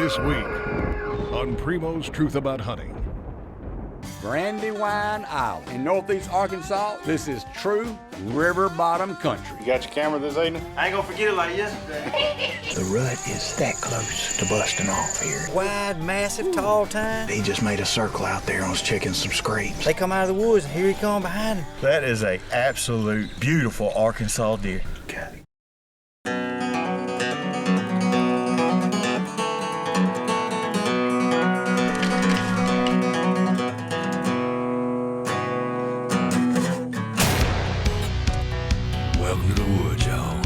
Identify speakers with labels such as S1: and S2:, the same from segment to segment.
S1: This week on Primo's Truth About Hunting.
S2: Brandywine Island in northeast Arkansas. This is true river bottom country.
S3: You got your camera this evening?
S4: I ain't gonna forget it like yesterday.
S5: The rut is that close to busting off here.
S6: Wide, massive, tall tine.
S5: He just made a circle out there and was checking some scrapes.
S6: They come out of the woods and here he come behind him.
S4: That is a absolute beautiful Arkansas deer.
S5: Got it.
S7: Welcome to the woods, y'all.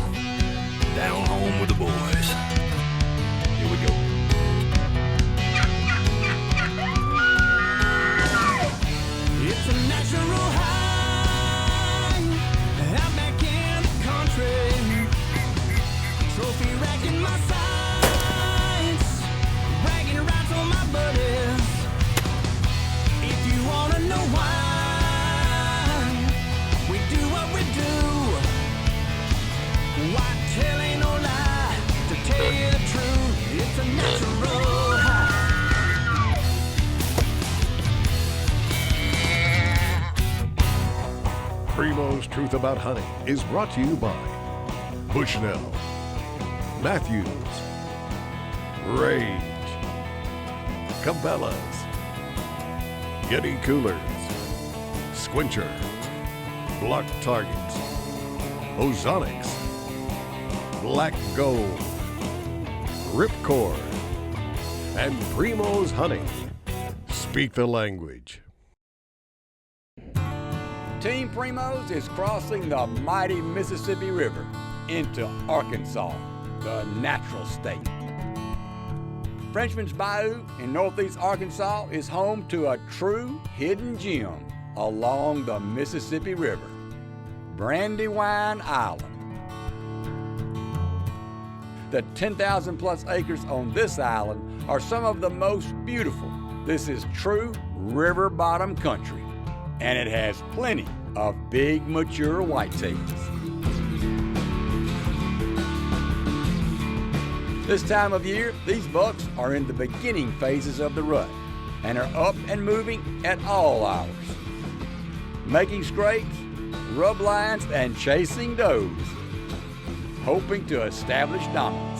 S7: Down home with the boys. Here we go.
S8: It's a natural high, out back in the country. Trophy rack in my sights, bragging rights on my buddies. If you wanna know why we do what we do, why tell ain't no lie, to tell you the truth, it's a natural high.
S1: Primo's Truth About Hunting is brought to you by Bushnell, Matthews, Rage, Cabela's, Yeti Coolers, Squincher, Block Targets, Ozonics, Black Gold, Ripcord, and Primo's Hunting. Speak the language.
S2: Team Primos is crossing the mighty Mississippi River into Arkansas, the natural state. Frenchman's Bayou in northeast Arkansas is home to a true hidden gem along the Mississippi River, Brandywine Island. The 10,000 plus acres on this island are some of the most beautiful. This is true river bottom country, and it has plenty of big mature whitetails. This time of year, these bucks are in the beginning phases of the rut and are up and moving at all hours, making scrapes, rub lines, and chasing does, hoping to establish dominance.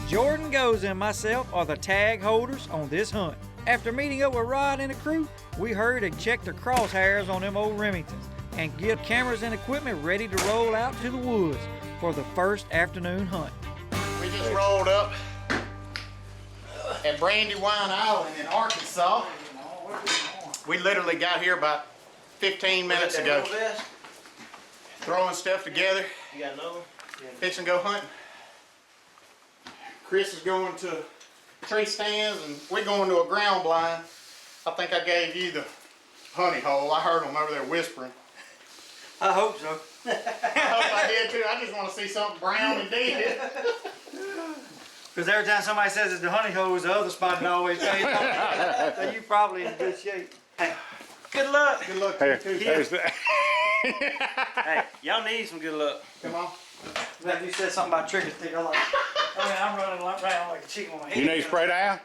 S6: Jordan Goza and myself are the tag holders on this hunt. After meeting up with Rod and the crew, we hurried and checked the crosshairs on them old Remingtons and get cameras and equipment ready to roll out to the woods for the first afternoon hunt.
S3: We just rolled up at Brandywine Island in Arkansas. We literally got here about 15 minutes ago. Throwing stuff together.
S4: You got another one?
S3: Fixing to go hunting. Chris is going to tree stands and we're going to a ground blind. I think I gave you the honey hole. I heard them over there whispering.
S6: I hope so.
S3: I hope I did too. I just want to see something brown and dead.
S6: Because every time somebody says it's the honey hole, it's the other spot that always pays. So you probably in good shape. Hey, good luck.
S3: Good luck to you too.
S4: There's that. Hey, y'all need some good luck.
S3: Come on.
S6: Glad you said something about trigger stick. I'm running around like a chicken on my head.
S3: You need spray down?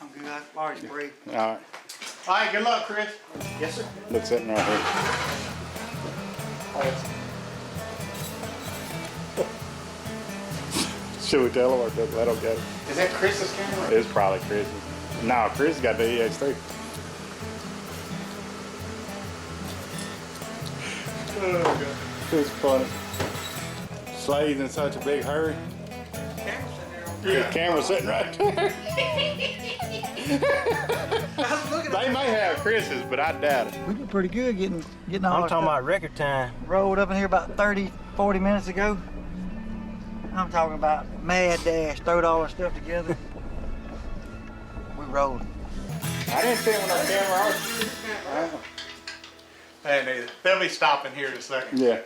S6: I'm good. I've already sprayed.
S3: All right. All right, good luck, Chris.
S6: Yes, sir.
S3: Look sitting right here. Should we tell him or let him get it? Is that Chris's camera? It's probably Chris's. No, Chris got the EX3. Oh, God. It's funny. Slade's in such a big hurry. The camera's sitting right there. They may have Chris's, but I doubt it.
S6: We did pretty good getting all
S4: I'm talking about record time.
S6: rolled up in here about 30, 40 minutes ago. I'm talking about mad dash, throwed all our stuff together. We rolled.
S3: I didn't see it when our camera off. Hey, neither. They'll be stopping here in a second. Yeah.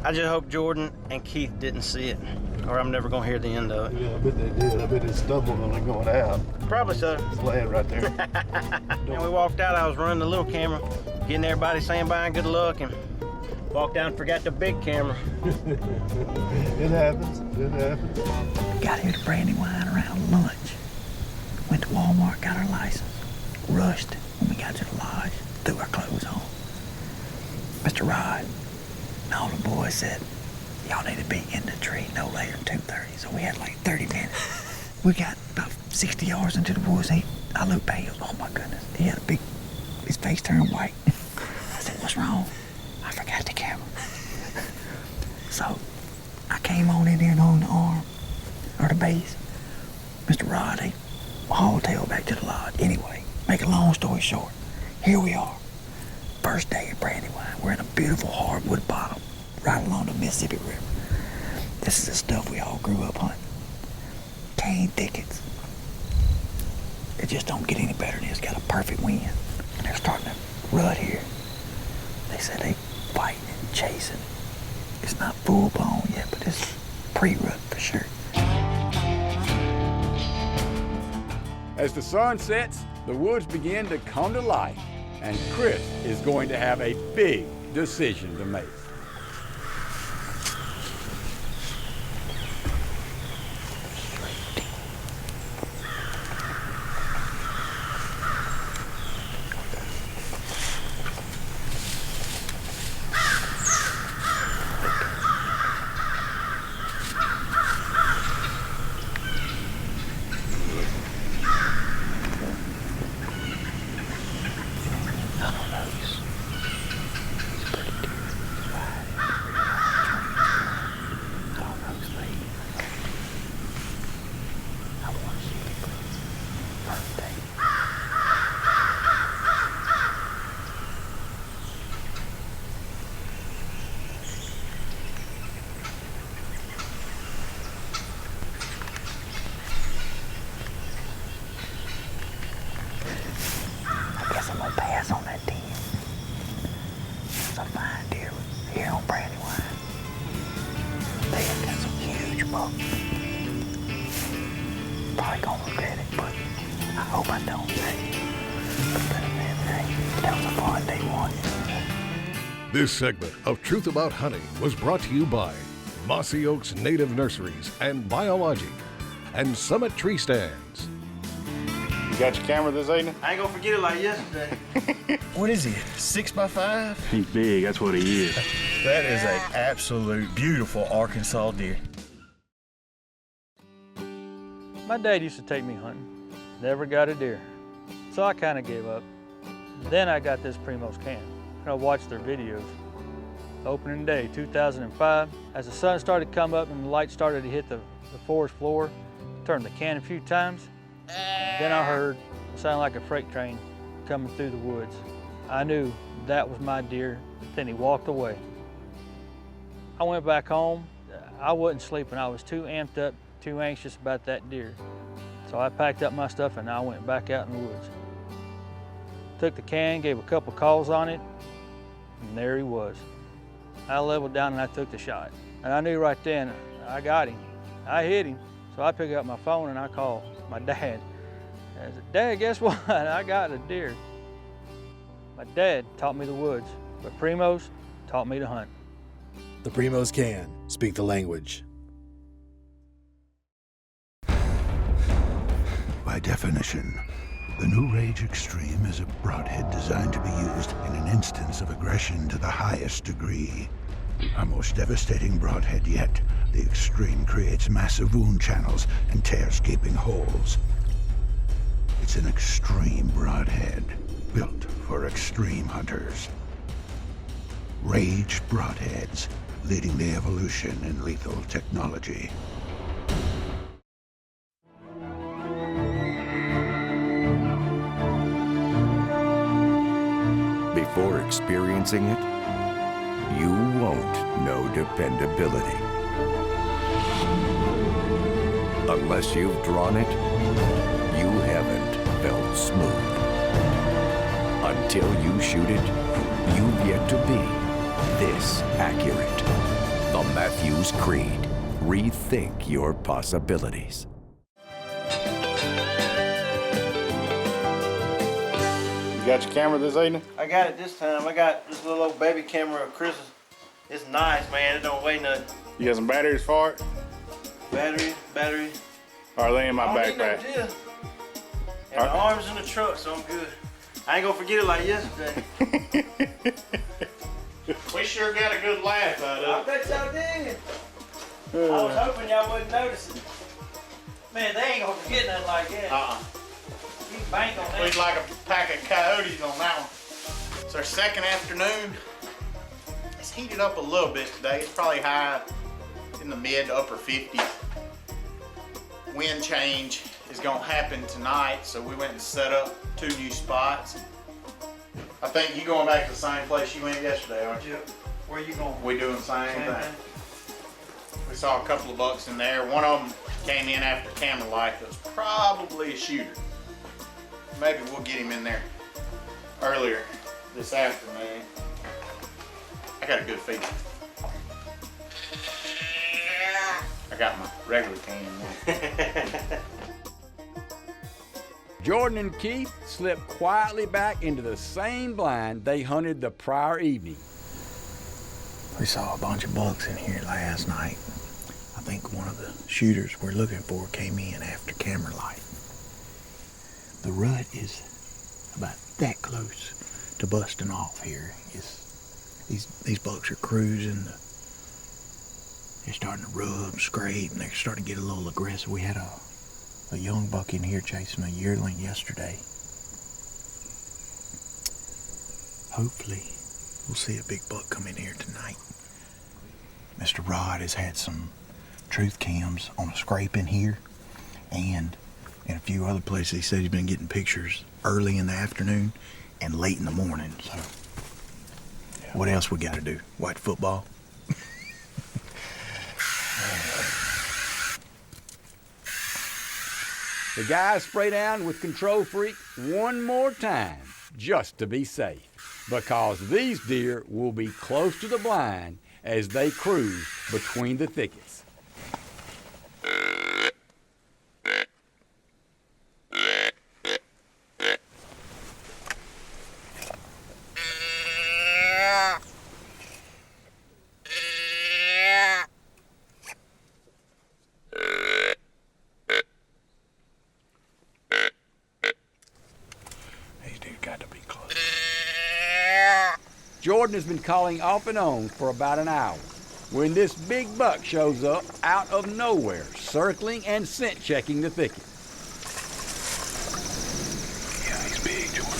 S4: I just hope Jordan and Keith didn't see it, or I'm never gonna hear the end of it.
S9: Yeah, I bet they did. I bet they stumbled when they're going out.
S4: Probably so.
S9: It's laying right there.
S4: And we walked out, I was running the little camera, getting everybody saying bye and good luck, and Walked down and forgot the big camera.
S9: It happens. It happens.
S5: Got here to Brandywine around lunch. Went to Walmart, got our license. Rushed when we got to the lodge, threw our clothes on. Mr. Rod and all the boys said, y'all need to be in the tree no later than 2:30. So we had like 30 minutes. We got about 60 yards into the woods. I looked back, he goes, oh my goodness. He had his face turned white. I said, what's wrong? I forgot the camera. So I came on in there and on the arm, or the base. Mr. Rod, he hauled tail back to the lodge. Anyway, make a long story short, here we are. First day at Brandywine. We're in a beautiful hardwood bottom, right along the Mississippi River. This is the stuff we all grew up hunting. Cane thickets. It just don't get any better than this. Got a perfect wind. And they're starting to rut here. They said they fighting and chasing. It's not full blown yet, but it's pre-rut for sure.
S2: As the sun sets, the woods begin to come to life, and Chris is going to have a big decision to make.
S5: I'm gonna pass on that 10. It's a fine deer here on Brandywine. They have got some huge bucks. Probably gonna regret it, but I hope I don't. But that was a fun day one.
S1: This segment of Truth About Hunting was brought to you by Mossy Oaks Native Nurseries and Biologic and Summit Tree Stands.
S3: You got your camera this evening?
S4: I ain't gonna forget it like yesterday.
S10: What is he, 6x5?
S9: He's big, that's what he is.
S10: That is an absolute beautiful Arkansas deer.
S6: My dad used to take me hunting. Never got a deer. So I kind of gave up. Then I got this Primos can. And I watched their videos. Opening day, 2005. As the sun started to come up and the light started to hit the forest floor, turned the can a few times. Then I heard it sounded like a freight train coming through the woods. I knew that was my deer. Then he walked away. I went back home. I wasn't sleeping. I was too amped up, too anxious about that deer. So I packed up my stuff and I went back out in the woods. Took the can, gave a couple calls on it, and there he was. I leveled down and I took the shot. And I knew right then, I got him. I hit him. So I picked up my phone and I called my dad. I said, Dad, guess what? I got a deer. My dad taught me the woods, but Primos taught me to hunt.
S11: The Primos can speak the language.
S12: By definition, the new Rage Extreme is a broadhead designed to be used in an instance of aggression to the highest degree. Our most devastating broadhead yet, the Extreme creates massive wound channels and tears gaping holes. It's an extreme broadhead, built for extreme hunters. Rage broadheads, leading the evolution in lethal technology.
S13: Before experiencing it, you won't know dependability. Unless you've drawn it, you haven't felt smooth. Until you shoot it, you've yet to be this accurate. The Matthews Creed. Rethink your possibilities.
S3: You got your camera this evening?
S4: I got it this time. I got this little old baby camera of Chris's. It's nice, man. It don't weigh nothing.
S9: You got some batteries for it?
S4: Battery.
S9: Are they in my
S4: I don't
S9: backpack?
S4: need no deal. And the arm's in the truck, so I'm good. I ain't gonna forget it like yesterday.
S3: We sure got a good laugh out
S6: I
S3: of it.
S6: bet y'all did. I was hoping y'all wouldn't notice it. Man, they ain't gonna forget nothing like that. You can bank on that.
S3: We'd like a pack of coyotes on that one. It's our second afternoon. It's heated up a little bit today. It's probably high in the mid to upper 50s. Wind change is gonna happen tonight, so we went and set up 2 new spots. I think you going back to the same place you went yesterday, aren't you?
S6: Where you going?
S3: We doing the same thing. We saw a couple of bucks in there. One of them came in after camera light. That was probably a shooter. Maybe we'll get him in there earlier this afternoon. I got a good feeling. I got my regular can.
S2: Jordan and Keith slipped quietly back into the same blind they hunted the prior evening.
S5: We saw a bunch of bucks in here last night. I think one of the shooters we're looking for came in after camera light. The rut is about that close to busting off here. These bucks are cruising. They're starting to rub, scrape, and they're starting to get a little aggressive. We had a young buck in here chasing a yearling yesterday. Hopefully, we'll see a big buck come in here tonight. Mr. Rod has had some truth cams on a scrape in here and in a few other places. He said he's been getting pictures early in the afternoon and late in the morning. So, what else we got to do? White football?
S2: The guys spray down with Control Freak one more time, just to be safe, because these deer will be close to the blind as they cruise between the thickets. Jordan has been calling off and on for about an hour when this big buck shows up out of nowhere, circling and scent checking the thicket.
S12: Yeah, he's big, Jordan.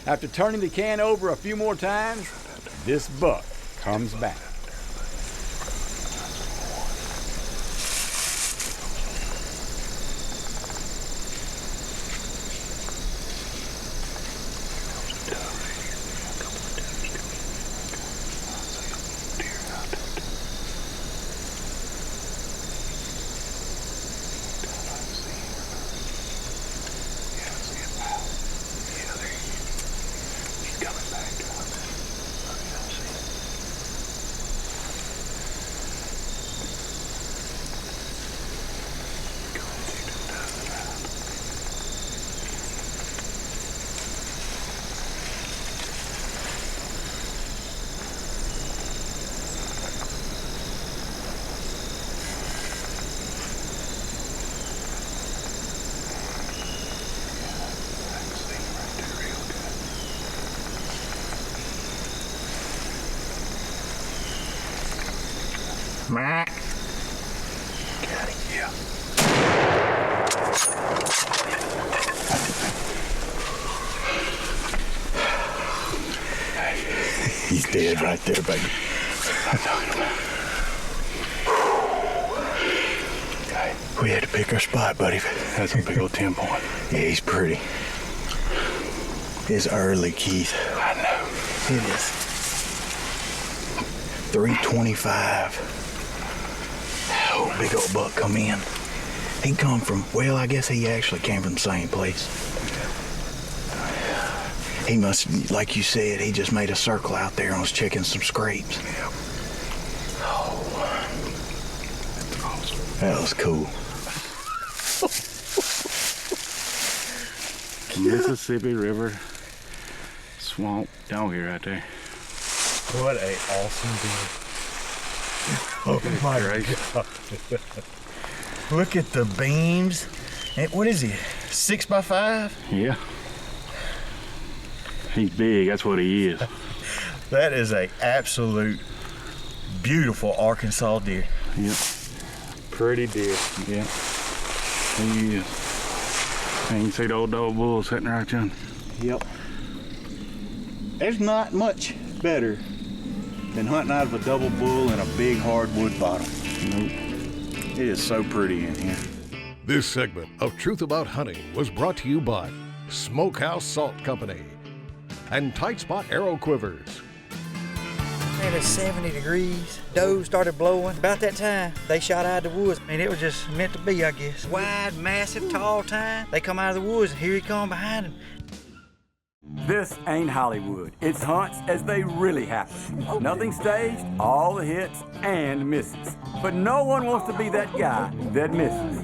S2: After turning the can over a few more times, this buck comes back.
S12: Got it, yeah.
S5: He's dead right there, baby.
S12: I'm talking about.
S5: We had to pick our spot, buddy.
S12: That's a big old 10-point.
S5: Yeah, he's pretty. It's early, Keith.
S12: I know.
S5: It is 3:25. Oh, big old buck come in. He come from, well, I guess he actually came from the same place. He must, like you said, he just made a circle out there and was checking some scrapes. Oh, that's awesome. That was cool.
S9: Mississippi River swamp down here right there.
S10: What a awesome deer. Oh my God. Look at the beams. And what is he, 6x5?
S9: Yeah. He's big, that's what he is.
S10: That is a absolute beautiful Arkansas deer.
S9: Yep. Pretty deer. Yeah. He is. And you can see the old dog bull sitting right there.
S3: Yep. There's not much better than hunting out of a double bull in a big hardwood bottom.
S9: Nope.
S3: It is so pretty in here.
S1: This segment of Truth About Hunting was brought to you by Smokehouse Salt Company and Tight Spot Arrow Quivers.
S6: Man, it's 70 degrees. Doe started blowing. About that time, they shot out of the woods. I mean, it was just meant to be, I guess. Wide, massive, tall time. They come out of the woods, and here he come behind him.
S2: This ain't Hollywood. It's hunts as they really happen. Nothing staged, all the hits and misses. But no one wants to be that guy that misses.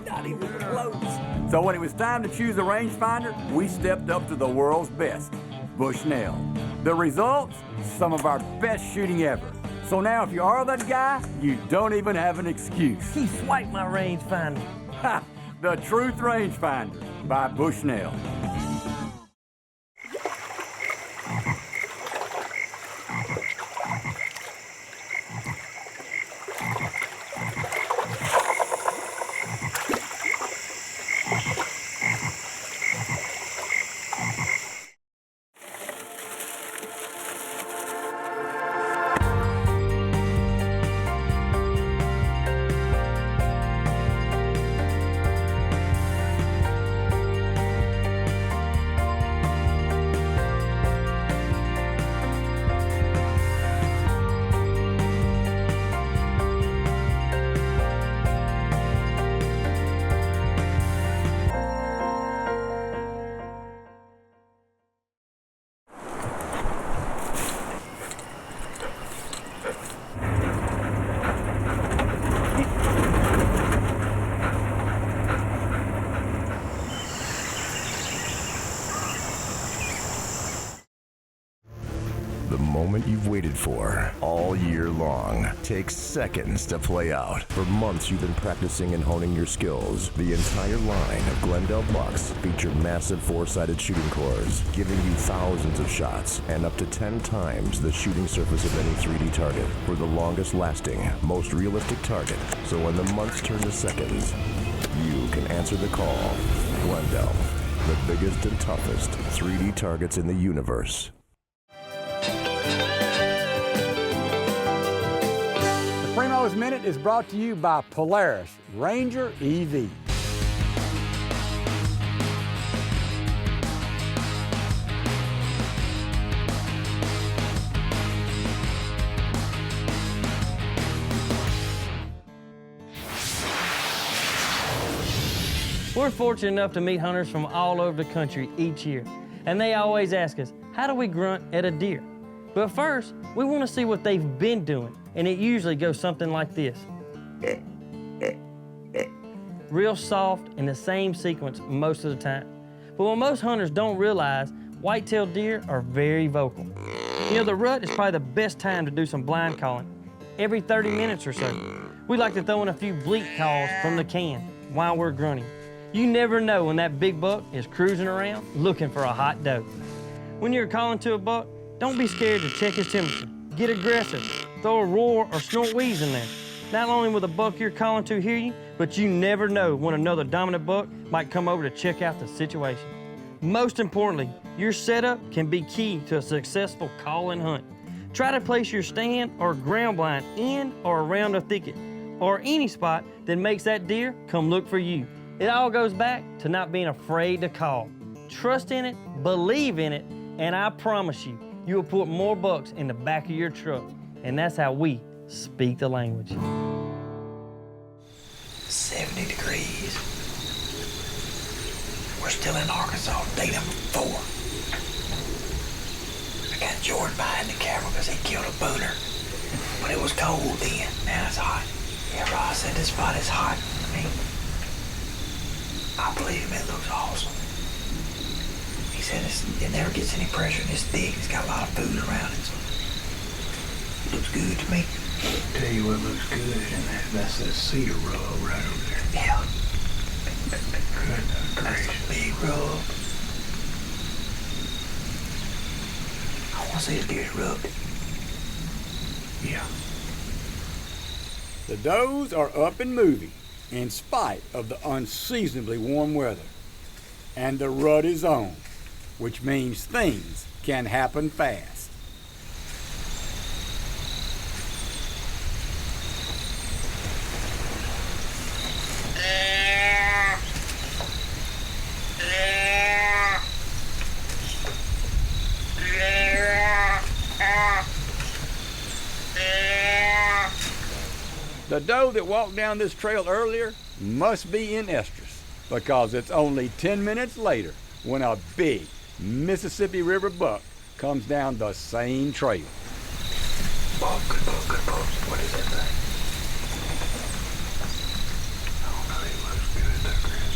S2: Not even close. So when it was time to choose a rangefinder, we stepped up to the world's best, Bushnell. The results? Some of our best shooting ever. So now if you are that guy, you don't even have an excuse.
S14: He swiped my rangefinder.
S2: Ha! The Truth Rangefinder by Bushnell.
S13: The moment you've waited for all year long takes seconds to play out. For months you've been practicing and honing your skills. The entire line of Glendale bucks feature massive four-sided shooting cores, giving you thousands of shots and up to 10 times the shooting surface of any 3D target for the longest lasting, most realistic target. So when the months turn to seconds, you can answer the call. Glendale, the biggest and toughest 3D targets in the universe.
S2: The Primo's Minute is brought to you by Polaris Ranger EV.
S14: We're fortunate enough to meet hunters from all over the country each year, and they always ask us, how do we grunt at a deer? But first, we want to see what they've been doing, and it usually goes something like this. Real soft in the same sequence most of the time. But what most hunters don't realize, white-tailed deer are very vocal. You know, the rut is probably the best time to do some blind calling, every 30 minutes or so. We like to throw in a few bleat calls from the can while we're grunting. You never know when that big buck is cruising around looking for a hot doe. When you're calling to a buck, don't be scared to check his temperature. Get aggressive. Throw a roar or snort wheeze in there. Not only will the buck you're calling to hear you, but you never know when another dominant buck might come over to check out the situation. Most importantly, your setup can be key to a successful call and hunt. Try to place your stand or ground blind in or around a thicket, or any spot that makes that deer come look for you. It all goes back to not being afraid to call. Trust in it, believe in it, and I promise you, you will put more bucks in the back of your truck. And that's how we speak the language.
S5: 70 degrees. We're still in Arkansas, day number 4. I got Jordan behind the camera because he killed a booner. But it was cold then. Now it's hot. Yeah, Ross said this spot is hot. I mean, I believe him, it looks awesome. He said it never gets any pressure and it's thick. It's got a lot of food around it, so it looks good to me.
S12: Tell you what looks good, and that's that cedar rub right over there.
S5: Yeah.
S12: Goodness gracious.
S5: That's a big rub. I want to see the deer rubbed.
S12: Yeah.
S2: The does are up and moving in spite of the unseasonably warm weather. And the rut is on, which means things can happen fast. The doe that walked down this trail earlier must be in estrus because it's only 10 minutes later when a big Mississippi River buck comes down the same trail.
S12: Buck, good buck, good buck. What is that thing? Oh, no, he looks good, though, Chris.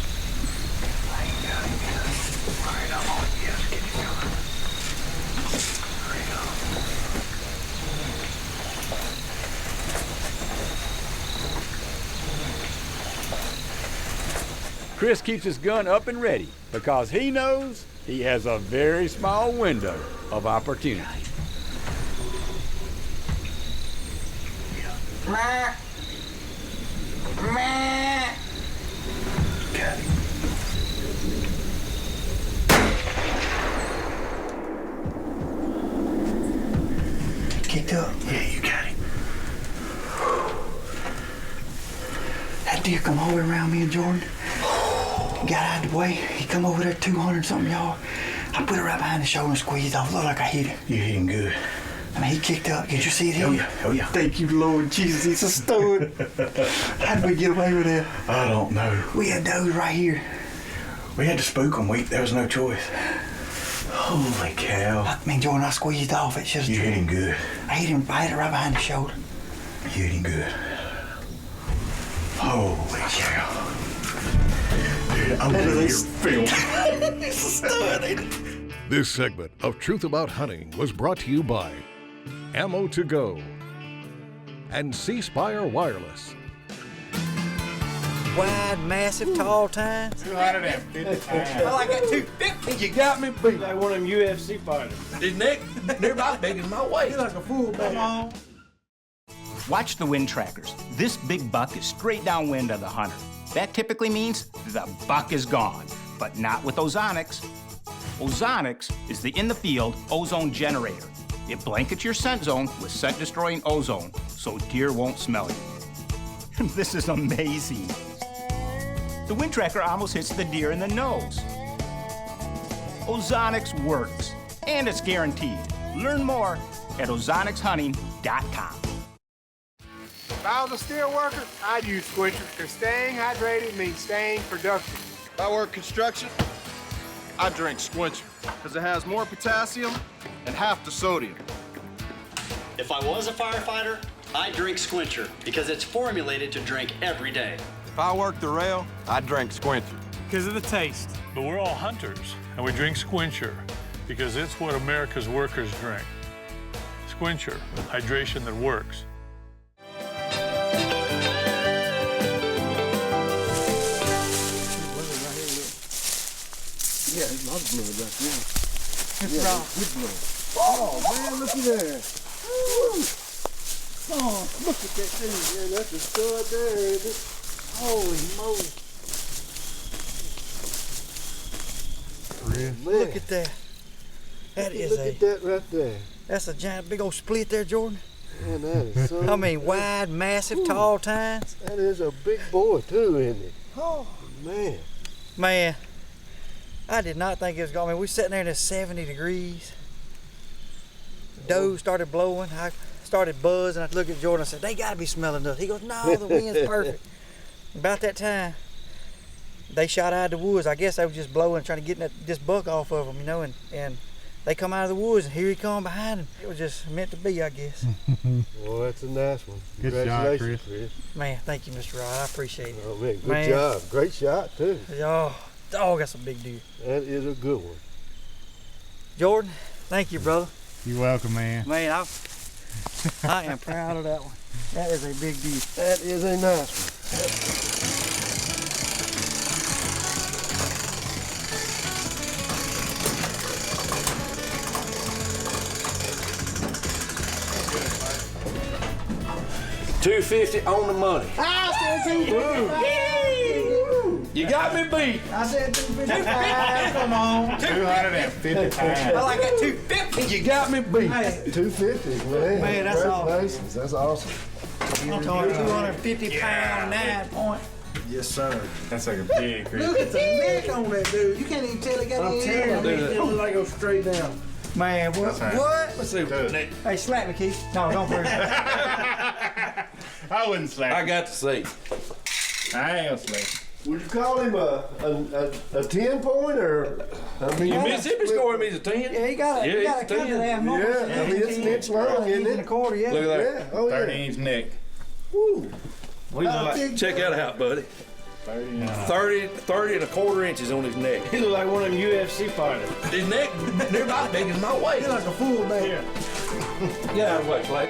S12: I ain't got him yet. Right on. Yes, get him going. Right on.
S2: Chris keeps his gun up and ready because he knows he has a very small window of opportunity.
S12: Got him.
S5: Kicked up.
S12: Yeah, you got him.
S5: That deer come all the way around me and Jordan. Got out of the way. He come over there 200-something yards. I put it right behind the shoulder and squeezed off. Looked like I hit him.
S12: You hit him good.
S5: I mean, he kicked up. Did you see it?
S12: Oh, yeah. Oh, yeah.
S5: Thank you, Lord Jesus. He's a stud. How did we get away with that?
S12: I don't know.
S5: We had those right here.
S12: We had to spook them. There was no choice. Holy cow.
S5: I mean, Jordan, I squeezed off. It's just...
S12: You hit him good.
S5: I hit it right behind the shoulder.
S12: You hit him good. Holy cow. Dude, I'm really film.
S5: It's a stud, ain't it?
S1: This segment of Truth About Hunting was brought to you by Ammo to Go and C Spire Wireless.
S6: Wide, massive, tall tines.
S3: 250 pounds.
S6: I like that 250.
S10: You got me beat.
S4: Like one of them UFC fighters.
S10: His neck, they're about big as my waist. You're like a fool, baby.
S15: Watch the wind trackers. This big buck is straight downwind of the hunter. That typically means the buck is gone, but not with Ozonics. Ozonics is the in-the-field ozone generator. It blankets your scent zone with scent-destroying ozone, so deer won't smell you. This is amazing. The wind tracker almost hits the deer in the nose. Ozonics works, and it's guaranteed. Learn more at ozonicshunting.com.
S16: If I was a steel worker, I'd use Squincher because staying hydrated means staying productive.
S17: If I work construction, I drink Squincher because it has more potassium and half the sodium.
S18: If I was a firefighter, I'd drink Squincher because it's formulated to drink every day.
S17: If I worked the rail, I'd drink Squincher.
S19: Because of the taste. But we're all hunters, and we drink Squincher because it's what America's workers drink. Squincher, hydration that works.
S10: Yeah, it's my blood right there.
S6: It's
S10: yeah,
S6: raw.
S10: Good blood. Oh, man, looky there. Woo. Oh, look at that thing. Yeah, that's a stud there, isn't it? Holy moly.
S6: Look at that. That is
S10: Look at that right there.
S6: That's a giant, big old split there, Jordan.
S10: Man, that is so...
S6: I mean, wide, massive, tall tines.
S10: That is a big boy, too, isn't it? Oh, man.
S6: Man, I did not think it was going. I mean, we were sitting there in the 70 degrees. Doe started blowing. I started buzzing. I looked at Jordan. I said, they got to be smelling us. He goes, no, the wind's perfect. About that time, they shot out of the woods. I guess they were just blowing, trying to get this buck off of them, you know, and they come out of the woods, and here he come behind them. It was just meant to be, I guess.
S20: Well, that's a nice one.
S10: Good shot, Chris.
S6: Man, thank you, Mr. Rod. I appreciate it.
S20: Oh, man, good job. Great shot, too.
S6: Oh, that's a big deal.
S20: That is a good one.
S6: Jordan, thank you, brother.
S10: You're welcome, man.
S6: Man, I am proud of that one. That is a big deal.
S20: That is a nice one. $250 on the money.
S8: I said $250.
S20: You got me beat.
S8: I said $250. Come on.
S20: 250
S6: I like that $250.
S20: You got me beat.
S6: Hey.
S20: $250, man.
S6: Man, that's awesome.
S20: Congratulations. That's awesome.
S6: I'm talking 250 pound 9 point.
S20: Yes, sir.
S10: That's like a big Chris.
S8: Look at the neck on that dude. You can't even tell it got
S20: I'm
S8: any
S20: telling you,
S8: hair.
S20: it looks like it goes straight down.
S6: Man, what?
S20: Let's see what the neck.
S6: Hey, slap me, Keith. No, don't worry.
S10: I wouldn't slap
S20: I
S10: him.
S20: got to see.
S10: I ain't gonna slap him.
S20: Would you call him a 10 point or? I mean, Mississippi scored him. He's a 10.
S6: Yeah, he got a
S20: he's
S6: cut that half more.
S20: Yeah, I mean it's an inch long, isn't it?
S6: A quarter, yeah.
S20: Look at that.
S10: Yeah.
S20: Oh,
S10: 30-inch neck.
S20: Woo.
S21: Check that out, buddy. 30 and a quarter inches on his neck.
S10: He look like one of them UFC fighters.
S21: His neck, they're about big as my waist.
S8: You're like a fool, man.
S21: Get out of the way, Clay.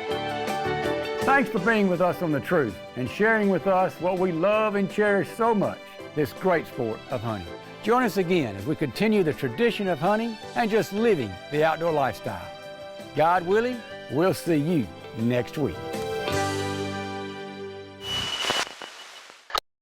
S22: Thanks for being with us on The Truth and sharing with us what we love and cherish so much, this great sport of hunting. Join us again as we continue the tradition of hunting and just living the outdoor lifestyle. God willing, we'll see you next week.